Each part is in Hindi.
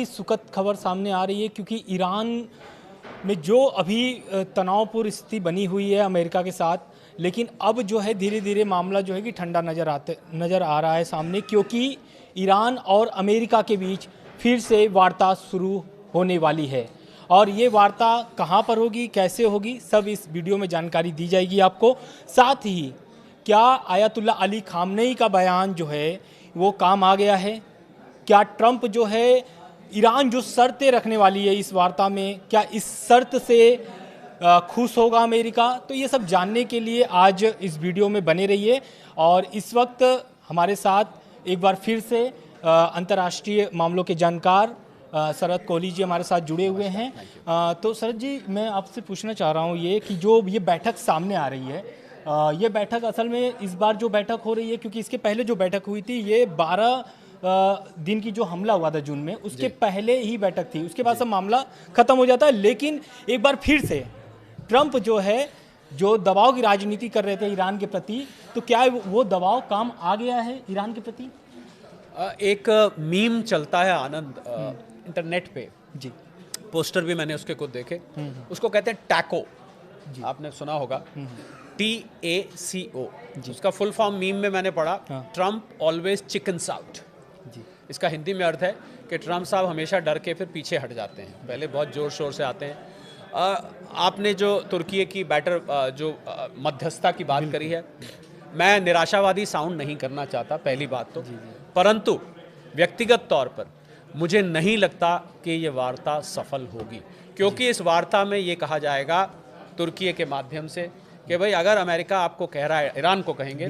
सुखद खबर सामने आ रही है क्योंकि ईरान में जो अभी तनावपूर्ण स्थिति बनी हुई है अमेरिका के साथ, लेकिन अब जो है धीरे धीरे मामला जो है कि ठंडा नज़र आ रहा है सामने, क्योंकि ईरान और अमेरिका के बीच फिर से वार्ता शुरू होने वाली है। और ये वार्ता कहाँ पर होगी, कैसे होगी, सब इस वीडियो में जानकारी दी जाएगी आपको। साथ ही क्या आयतुल्ला अली खामनेई का बयान जो है वो काम आ गया है, क्या ट्रंप जो है ईरान जो शर्तें रखने वाली है इस वार्ता में, क्या इस शर्त से खुश होगा अमेरिका, तो ये सब जानने के लिए आज इस वीडियो में बने रहिए। और इस वक्त हमारे साथ एक बार फिर से अंतर्राष्ट्रीय मामलों के जानकार शरद कोहली जी हमारे साथ जुड़े हुए हैं। तो शरद जी, मैं आपसे पूछना चाह रहा हूँ ये कि जो ये बैठक सामने आ रही है, ये बैठक असल में इस बार जो बैठक हो रही है, क्योंकि इसके पहले जो बैठक हुई थी ये 12 दिन की जो हमला हुआ था जून में, उसके पहले ही बैठक थी, उसके बाद सब मामला खत्म हो जाता है। लेकिन एक बार फिर से ट्रंप जो है जो दबाव की राजनीति कर रहे थे ईरान के प्रति, तो क्या वो दबाव काम आ गया है ईरान के प्रति? एक मीम चलता है आनंद इंटरनेट पे जी, पोस्टर भी मैंने उसके खुद देखे। उसको कहते हैं टैको, आपने सुना होगा, TACO। उसका फुल फॉर्म मीम में मैंने पढ़ा, ट्रंप ऑलवेज चिकन्स आउट। इसका हिंदी में अर्थ है कि ट्रंप साहब हमेशा डर के फिर पीछे हट जाते हैं, पहले बहुत जोर शोर से आते हैं। आपने जो तुर्की की मध्यस्थता की बात करी है, मैं निराशावादी साउंड नहीं करना चाहता, पहली बात तो, परंतु व्यक्तिगत तौर पर मुझे नहीं लगता कि ये वार्ता सफल होगी, क्योंकि इस वार्ता में ये कहा जाएगा तुर्की के माध्यम से कि भाई अगर अमेरिका आपको कह रहा है, ईरान को कहेंगे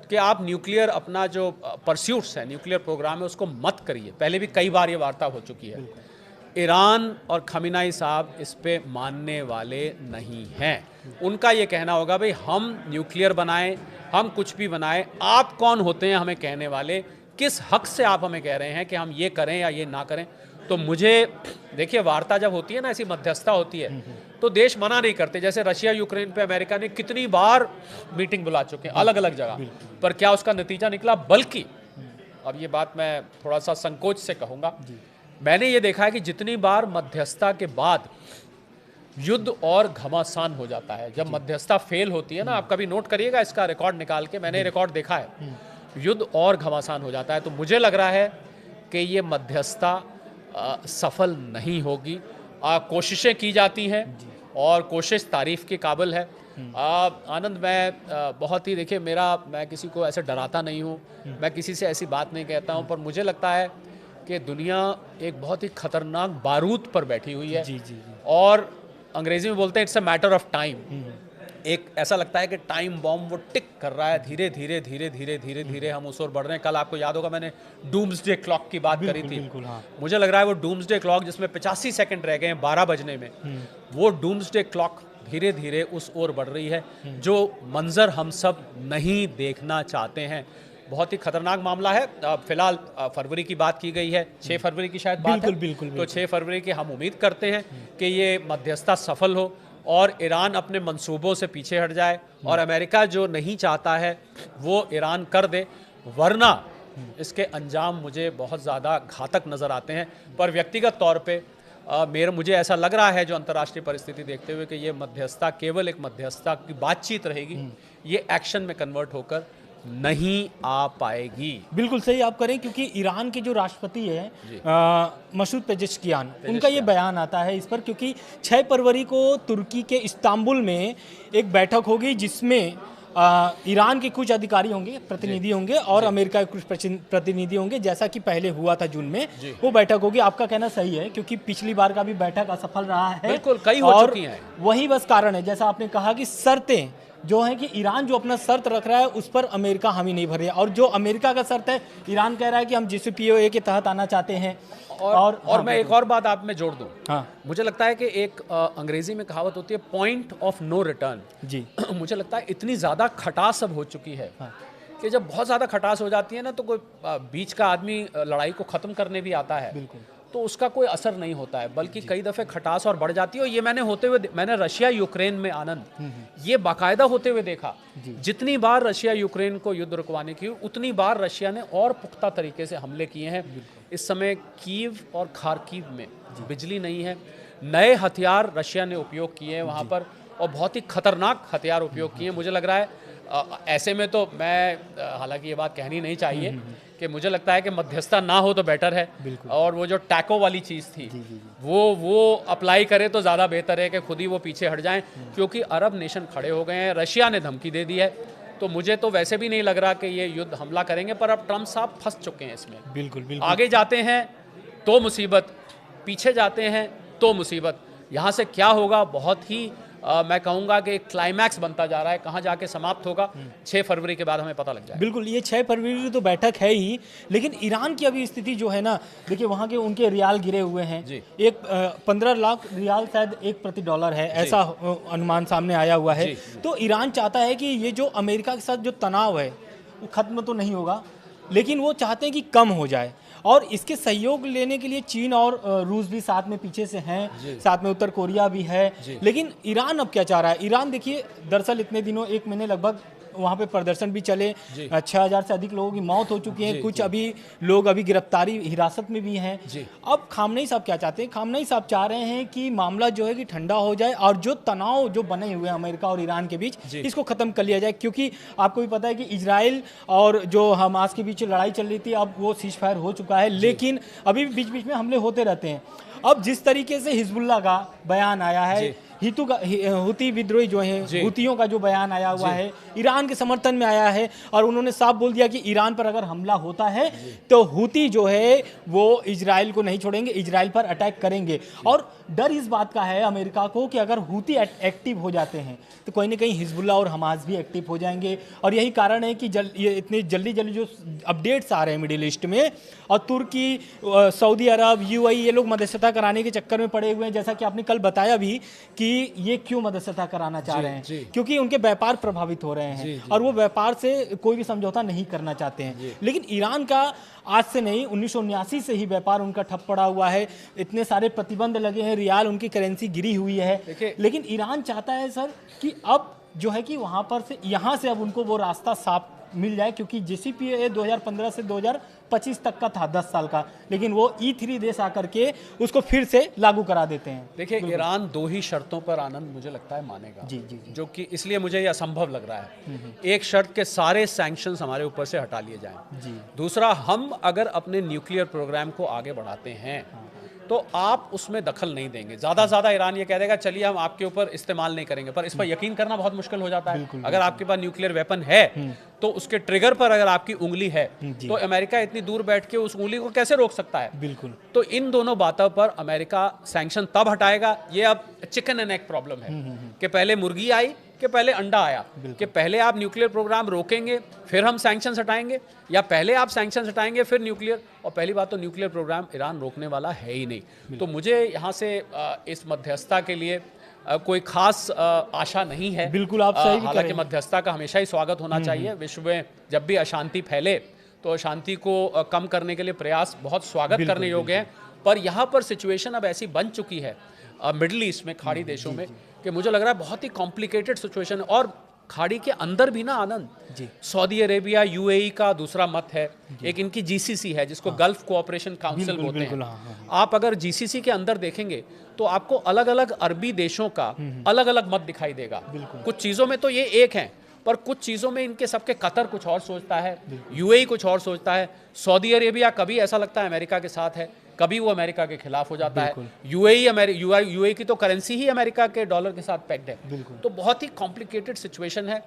कि आप न्यूक्लियर अपना जो परस्यूट्स है, न्यूक्लियर प्रोग्राम है, उसको मत करिए। पहले भी कई बार ये वार्ता हो चुकी है। ईरान और खमीनाई साहब इस पे मानने वाले नहीं हैं। उनका ये कहना होगा भाई हम न्यूक्लियर बनाएं, हम कुछ भी बनाएं, आप कौन होते हैं हमें कहने वाले, किस हक से आप हमें कह रहे हैं कि हम ये करें या ये ना करें। तो मुझे देखिए, वार्ता जब होती है ना, ऐसी मध्यस्थता होती है, तो देश मना नहीं करते। जैसे रशिया यूक्रेन पे अमेरिका ने कितनी बार मीटिंग बुला चुके हैं अलग अलग जगह पर, क्या उसका नतीजा निकला? बल्कि अब ये बात मैं थोड़ा सा संकोच से कहूँगा, मैंने ये देखा है कि जितनी बार मध्यस्थता के बाद युद्ध और घमासान हो जाता है, जब मध्यस्थता फेल होती है ना, आप कभी नोट करिएगा इसका रिकॉर्ड निकाल के, मैंने रिकॉर्ड देखा है, युद्ध और घमासान हो जाता है। तो मुझे लग रहा है कि ये मध्यस्थता सफल नहीं होगी। कोशिशें की जाती हैं और कोशिश तारीफ के काबिल है। आनंद, मैं बहुत ही, देखिए मैं किसी को ऐसे डराता नहीं हूँ, मैं किसी से ऐसी बात नहीं कहता हूँ, पर मुझे लगता है कि दुनिया एक बहुत ही खतरनाक बारूद पर बैठी हुई है। और अंग्रेजी में बोलते हैं it's a matter of time. एक ऐसा लगता है कि टाइम बॉम्ब वो टिक कर रहा है, धीरे धीरे धीरे धीरे धीरे धीरे हम उस ओर बढ़ रहे हैं। कल आपको याद होगा मैंने डूम्सडे क्लॉक की बात करी थी। हाँ। मुझे लग रहा है वो डूम्सडे क्लॉक जिसमें 85 सेकंड रह गए हैं 12 बजने में, वो डूम्सडे क्लॉक धीरे धीरे उस ओर बढ़ रही है, जो मंजर हम सब नहीं देखना चाहते हैं। बहुत ही खतरनाक मामला है। फिलहाल फरवरी की बात की गई है, 6 फरवरी की शायद बात है। बिल्कुल। तो 6 फरवरी की हम उम्मीद करते हैं कि ये मध्यस्थता सफल हो और ईरान अपने मंसूबों से पीछे हट जाए, और अमेरिका जो नहीं चाहता है वो ईरान कर दे, वरना इसके अंजाम मुझे बहुत ज़्यादा घातक नज़र आते हैं। पर व्यक्तिगत तौर पे मुझे ऐसा लग रहा है, जो अंतर्राष्ट्रीय परिस्थिति देखते हुए, कि ये मध्यस्थता केवल एक मध्यस्थता की बातचीत रहेगी, ये एक्शन में कन्वर्ट होकर नहीं आ पाएगी। बिल्कुल सही आप करें, क्योंकि ईरान के जो राष्ट्रपति है मसूद पेजेश्कियान, उनका ये बयान आता है इस पर, क्योंकि 6 फरवरी को तुर्की के इस्तांबुल में एक बैठक होगी जिसमें ईरान के कुछ अधिकारी होंगे, प्रतिनिधि होंगे, और अमेरिका के कुछ प्रतिनिधि होंगे, जैसा कि पहले हुआ था जून में। वो बैठक होगी। आपका कहना सही है, क्योंकि पिछली बार का भी बैठक असफल रहा है। बिल्कुल, कई हो चुकी हैं। वही बस कारण है, जैसा आपने कहा, कि शर्तें जो है कि ईरान जो अपना शर्त रख रहा है उस पर अमेरिका हामी नहीं भर रही है, और जो अमेरिका का शर्त है, ईरान कह रहा है कि हम JCPOA के तहत आना चाहते हैं। और मैं एक और बात आप में जोड़ दूं। हाँ, मुझे लगता है कि एक अंग्रेजी में कहावत होती है, पॉइंट ऑफ नो रिटर्न। जी। मुझे लगता है इतनी ज़्यादा खटास अब हो चुकी है कि जब बहुत ज़्यादा खटास हो जाती है ना, तो कोई बीच का आदमी लड़ाई को ख़त्म करने भी आता है, तो उसका कोई असर नहीं होता है, बल्कि कई दफ़े खटास और बढ़ जाती है। और ये मैंने रशिया यूक्रेन में, आनंद, ये बाकायदा होते हुए देखा। जितनी बार रशिया यूक्रेन को युद्ध रुकवाने की, उतनी बार रशिया ने और पुख्ता तरीके से हमले किए हैं। इस समय कीव और खार्किव में बिजली नहीं है। नए हथियार रशिया ने उपयोग किए हैं वहाँ पर, और बहुत ही खतरनाक हथियार उपयोग किए हैं। मुझे लग रहा है ऐसे में तो मैं, हालांकि ये बात कहनी नहीं चाहिए, कि मुझे लगता है कि मध्यस्थता ना हो तो बेटर है, और वो जो टैको वाली चीज़ थी वो अप्लाई करे तो ज़्यादा बेहतर है कि खुद ही वो पीछे हट जाएं, क्योंकि अरब नेशन खड़े हो गए हैं। रशिया ने धमकी दे दी है, तो मुझे तो वैसे भी नहीं लग रहा कि ये युद्ध हमला करेंगे, पर अब ट्रम्प साहब फंस चुके हैं इसमें। बिल्कुल आगे जाते हैं तो मुसीबत, पीछे जाते हैं तो मुसीबत। यहाँ से क्या होगा, बहुत ही मैं कहूँगा कि क्लाइमैक्स बनता जा रहा है। कहाँ जाके समाप्त होगा 6 फरवरी के बाद हमें पता लग जाएगा। बिल्कुल, ये 6 फरवरी की तो बैठक है ही, लेकिन ईरान की अभी स्थिति जो है ना, देखिए वहाँ के उनके रियाल गिरे हुए हैं। एक 15 लाख रियाल शायद $1 है, ऐसा अनुमान सामने आया हुआ है। तो ईरान चाहता है कि ये जो अमेरिका के साथ जो तनाव है वो खत्म तो नहीं होगा, लेकिन वो चाहते हैं कि कम हो जाए, और इसके सहयोग लेने के लिए चीन और रूस भी साथ में पीछे से हैं, साथ में उत्तर कोरिया भी है। लेकिन ईरान अब क्या चाह रहा है? ईरान देखिए, दरअसल इतने दिनों 1 महीने लगभग वहाँ पे प्रदर्शन भी चले, 6000 से अधिक लोगों की मौत हो चुकी है, कुछ अभी लोग अभी गिरफ्तारी हिरासत में भी हैं। अब खामनेई साहब क्या चाहते हैं? खामनेई साहब चाह रहे हैं कि मामला जो है कि ठंडा हो जाए, और जो तनाव जो बने हुए हैं अमेरिका और ईरान के बीच, इसको खत्म कर लिया जाए। क्योंकि आपको भी पता है कि इजराइल और जो हमास के बीच लड़ाई चल रही थी, अब वो सीज फायर हो चुका है, लेकिन अभी बीच बीच में हमले होते रहते हैं। अब जिस तरीके से हिजबुल्लाह का बयान आया है, हुती विद्रोही जो हैं, हुतियों का जो बयान आया हुआ है, ईरान के समर्थन में आया है, और उन्होंने साफ बोल दिया कि ईरान पर अगर हमला होता है तो हुती जो है वो इजराइल को नहीं छोड़ेंगे, इजराइल पर अटैक करेंगे। और डर इस बात का है अमेरिका को कि अगर हुती एक्टिव हो जाते हैं तो कोई ना कहीं हिजबुल्लाह और हमास भी एक्टिव हो जाएंगे। और यही कारण है कि ये इतने जल्दी जो अपडेट्स आ रहे हैं मिडिल ईस्ट में, और तुर्की, सऊदी अरब, यूएई, ये लोग मध्यस्थता कराने के चक्कर में पड़े हुए हैं। जैसा कि आपने कल बताया भी कि ये क्यों मध्यस्थता कराना चाह रहे हैं, क्योंकि उनके व्यापार प्रभावित हो रहे हैं, और वो व्यापार से कोई भी समझौता नहीं करना चाहते हैं। लेकिन ईरान का आज से नहीं, 1979 से ही व्यापार उनका ठप पड़ा हुआ है, इतने सारे प्रतिबंध लगे हैं, रियाल उनकी करेंसी गिरी हुई है। लेकिन ईरान चाहता है सर कि अब जो है कि वहाँ पर से, यहाँ से अब उनको वो रास्ता साफ मिल जाए, क्योंकि JCPOA 2015 से 2025 तक का था, 10 साल का, लेकिन वो E3 देश आकर के उसको फिर से लागू करा देते हैं। देखिए, ईरान 2 ही शर्तों पर आनंद मुझे लगता है मानेगा, जो कि इसलिए मुझे ये असंभव लग रहा है। एक शर्त के सारे सैंक्शंस हमारे ऊपर से हटा लिए जाएं। दूसरा, हम अगर अपने न्यूक्लियर प्रोग्राम को आगे बढ़ाते हैं तो आप उसमें दखल नहीं देंगे। ज़्यादा ईरान ये कह देगा चलिए हम आपके ऊपर इस्तेमाल नहीं करेंगे, पर इस पर यकीन करना बहुत मुश्किल हो जाता है। अगर आपके पास न्यूक्लियर वेपन है तो उसके ट्रिगर पर अगर आपकी उंगली है तो अमेरिका इतनी दूर बैठ के उस उंगली को कैसे रोक सकता है? बिल्कुल। तो इन दोनों बातों पर अमेरिका सैंक्शन तब हटाएगा। ये अब चिकन एंड एग प्रॉब्लम है कि पहले मुर्गी आई कि पहले अंडा आया, कि पहले आप न्यूक्लियर प्रोग्राम रोकेंगे फिर हम सैंक्शंस हटाएंगे, या पहले आप सैंक्शंस हटाएंगे फिर न्यूक्लियर। और पहली बात तो न्यूक्लियर प्रोग्राम ईरान रोकने वाला है ही नहीं। तो मुझे यहाँ से इस मध्यस्थता के लिए कोई खास आशा नहीं है। बिल्कुल, आप सही। हालांकि मध्यस्थता का हमेशा ही स्वागत होना चाहिए। विश्व में जब भी अशांति फैले तो अशांति को कम करने के लिए प्रयास बहुत स्वागत करने योग्य हैं। पर यहाँ पर सिचुएशन अब ऐसी बन चुकी है मिडल ईस्ट में, खाड़ी देशों में, कि मुझे लग रहा है बहुत ही कॉम्प्लिकेटेड सिचुएशन। और खाड़ी के अंदर भी ना आनंद, सऊदी अरेबिया, यूएई का दूसरा मत है, एक इनकी GCC है जिसको गल्फ कोऑपरेशन काउंसिल बोलते हैं। आप अगर GCC के अंदर देखेंगे तो आपको अलग अलग अरबी देशों का अलग अलग मत दिखाई देगा। कुछ चीज़ों में तो ये एक हैं, पर कुछ चीज़ों में इनके सबके कतर कुछ और सोचता है, यूएई कुछ और सोचता है, सऊदी अरेबिया कभी ऐसा लगता है अमेरिका के साथ है, कभी वो अमेरिका के खिलाफ हो जाता है। यूएई की तो करेंसी ही अमेरिका के डॉलर के साथ पैक्ड है। तो बहुत ही कॉम्प्लिकेटेड सिचुएशन है।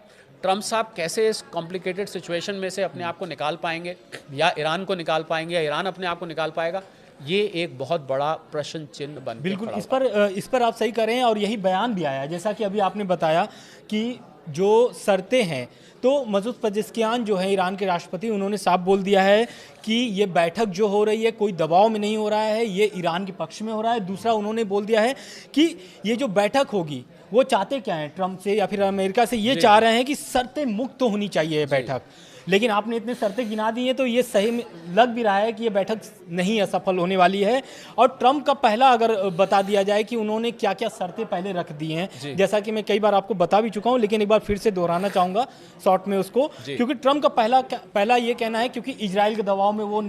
ट्रम्प साहब कैसे इस कॉम्प्लिकेटेड सिचुएशन में से अपने आप को निकाल पाएंगे, या ईरान को निकाल पाएंगे, या ईरान अपने आप को निकाल पाएगा, ये एक बहुत बड़ा प्रश्न चिन्ह बन के बिल्कुल। खड़ा इस पर आप सही करें, और यही बयान भी आया जैसा कि अभी आपने बताया कि जो शर्तें हैं, तो मसूद पेजेश्कियान जो है ईरान के राष्ट्रपति, उन्होंने साफ बोल दिया है कि ये बैठक जो हो रही है कोई दबाव में नहीं हो रहा है, ये ईरान के पक्ष में हो रहा है। दूसरा, उन्होंने बोल दिया है कि ये जो बैठक होगी वो चाहते क्या हैं ट्रम्प से या फिर अमेरिका से, ये चाह रहे हैं कि शर्तें मुक्त तो होनी चाहिए ये बैठक। लेकिन आपने इतने शर्तें गिना दी हैं तो ये सही में लग भी रहा है कि ये बैठक नहीं असफल होने वाली है। और ट्रम्प का पहला अगर बता दिया जाए कि उन्होंने क्या क्या शर्तें पहले रख दी हैं, जैसा कि मैं कई बार आपको बता भी चुका हूं, लेकिन एक बार फिर से दोहराना चाहूँगा शॉर्ट में उसको, क्योंकि ट्रम्प का पहला ये कहना है, क्योंकि इजराइल के दबाव में वो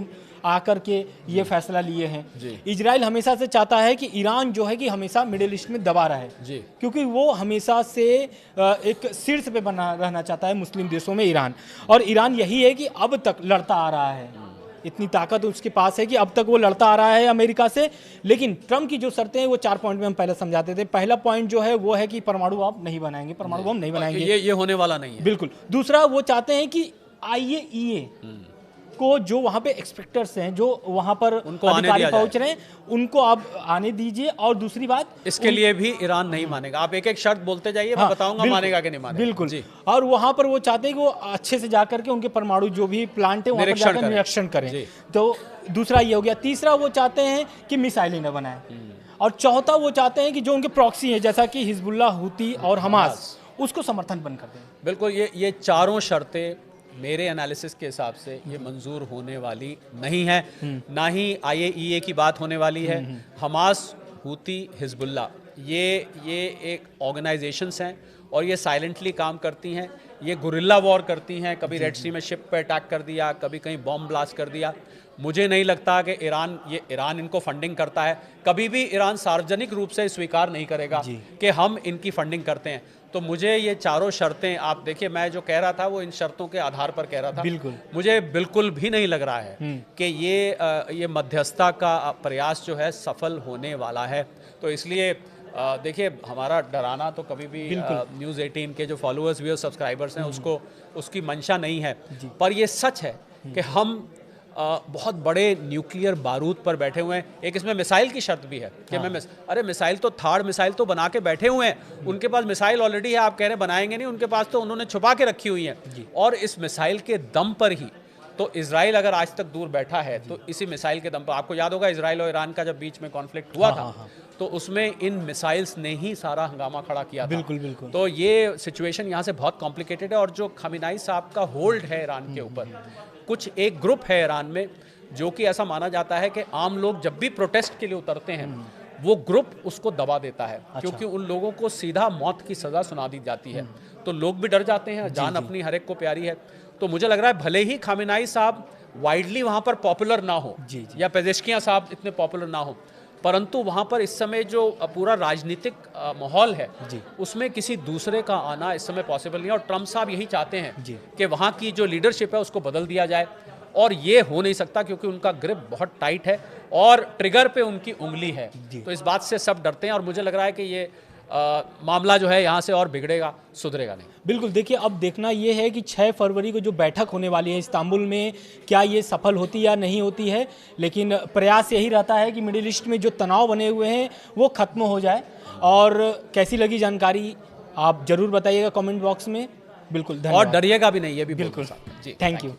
आकर के ये फैसला लिए हैं। जी। इजराइल हमेशा से चाहता है कि ईरान जो है कि हमेशा मिडिल ईस्ट में दबा रहे, जी। क्योंकि वो हमेशा से एक शीर्ष पे बना रहना चाहता है मुस्लिम देशों में ईरान। और ईरान यही है कि अब तक लड़ता आ रहा है, इतनी ताकत उसके पास है कि अब तक वो लड़ता आ रहा है अमेरिका से। लेकिन ट्रम्प की जो शर्तें हैं वो 4 पॉइंट में हम पहले समझाते थे। पहला पॉइंट जो है वो है कि परमाणु आप नहीं बनाएंगे, परमाणु बम नहीं बनाएंगे, ये होने वाला नहीं है। बिल्कुल। दूसरा वो चाहते हैं कि IAEA को जो वहाँ पे एक्सपेक्टर्स हैं, जो वहाँ पर उनको आने अधिकारी दिया पहुँच रहे हैं, उनको आप आने दीजिए। और दूसरी बात, इसके लिए भी ईरान नहीं मानेगा। आप एक एक शर्त बोलते जाइए, मैं हाँ, बताऊंगा बिल्कुल, मानेगा कि नहीं मानेगा। बिल्कुल जी। और वहाँ पर वो चाहते हैं कि वो अच्छे से जाकर के उनके परमाणु जो भी प्लांट है वहाँ पर निरीक्षण जाकर करें। निरीक्षण करें। जी। तो दूसरा ये हो गया। तीसरा वो चाहते हैं कि मिसाइलें न बनाएं। और चौथा वो चाहते हैं कि जो उनके प्रॉक्सी हैं, जैसा कि हिजबुल्लाह, हूती और हमास, उसको समर्थन बंद कर दें। बिल्कुल, ये चारों शर्तें मेरे एनालिसिस के हिसाब से ये मंजूर होने वाली नहीं है। ना ही IAEA की बात होने वाली है। हमास, हूती, हिजबुल्लाह ये एक ऑर्गेनाइजेशंस हैं और ये साइलेंटली काम करती हैं। ये गुरिल्ला वॉर करती हैं, कभी रेड सी में शिप पे अटैक कर दिया, कभी कहीं बॉम्ब ब्लास्ट कर दिया। मुझे नहीं लगता कि ईरान इनको फंडिंग करता है। कभी भी ईरान सार्वजनिक रूप से स्वीकार नहीं करेगा कि हम इनकी फंडिंग करते हैं। तो मुझे ये चारों शर्तें, आप देखिए, मैं जो कह रहा था वो इन शर्तों के आधार पर कह रहा था। बिल्कुल। मुझे बिल्कुल भी नहीं लग रहा है कि ये मध्यस्थता का प्रयास जो है सफल होने वाला है। तो इसलिए देखिए, हमारा डराना तो कभी भी न्यूज़ 18 के जो फॉलोअर्स भी और सब्सक्राइबर्स हैं उसकी मंशा नहीं है। पर ये सच है कि हम बहुत बड़े न्यूक्लियर बारूद पर बैठे हुए हैं। एक इसमें मिसाइल की शर्त भी है कि अरे मिसाइल तो थार्ड मिसाइल तो बना के बैठे हुए हैं, उनके पास मिसाइल ऑलरेडी है। आप कह रहे बनाएंगे नहीं, उनके पास तो उन्होंने छुपा के रखी हुई है। और इस मिसाइल के दम पर ही तो इजराइल अगर आज तक दूर बैठा है तो इसी मिसाइल के दम पर, आपको याद होगा इजराइल और ईरान का जब बीच में कॉन्फ्लिक्ट हुआ था तो उसमें इन मिसाइल्स ने ही सारा हंगामा खड़ा किया था। बिल्कुल बिल्कुल। तो ये सिचुएशन यहाँ से बहुत कॉम्प्लिकेटेड है। और जो खमीनाई साहब का होल्ड है ईरान के ऊपर, कुछ एक ग्रुप है ईरान में जो कि ऐसा माना जाता है कि आम लोग जब भी प्रोटेस्ट के लिए उतरते हैं वो ग्रुप उसको दबा देता है। क्योंकि उन लोगों को सीधा मौत की सज़ा सुना दी जाती है तो लोग भी डर जाते हैं। जान अपनी हर एक को प्यारी है। तो मुझे लग रहा है भले ही खामेनेई साहब वाइडली वहाँ पर पॉपुलर ना हो या पेजेश्कियां साहब इतने पॉपुलर ना हो, परंतु वहाँ पर इस समय जो पूरा राजनीतिक माहौल है उसमें किसी दूसरे का आना इस समय पॉसिबल नहीं है। और ट्रम्प साहब यही चाहते हैं कि वहाँ की जो लीडरशिप है उसको बदल दिया जाए। और ये हो नहीं सकता क्योंकि उनका ग्रिप बहुत टाइट है और ट्रिगर पे उनकी उंगली है। तो इस बात से सब डरते हैं और मुझे लग रहा है कि ये मामला जो है यहाँ से और बिगड़ेगा, सुधरेगा नहीं। बिल्कुल। देखिए, अब देखना ये है कि 6 फरवरी को जो बैठक होने वाली है इस्तांबुल में, क्या ये सफल होती या नहीं होती है। लेकिन प्रयास यही रहता है कि मिडिल ईस्ट में जो तनाव बने हुए हैं वो ख़त्म हो जाए। और कैसी लगी जानकारी आप ज़रूर बताइएगा कमेंट बॉक्स में। बिल्कुल, धन्यवाद। और डरिएगा भी नहीं, ये भी बिल्कुल। जी, थैंक यू।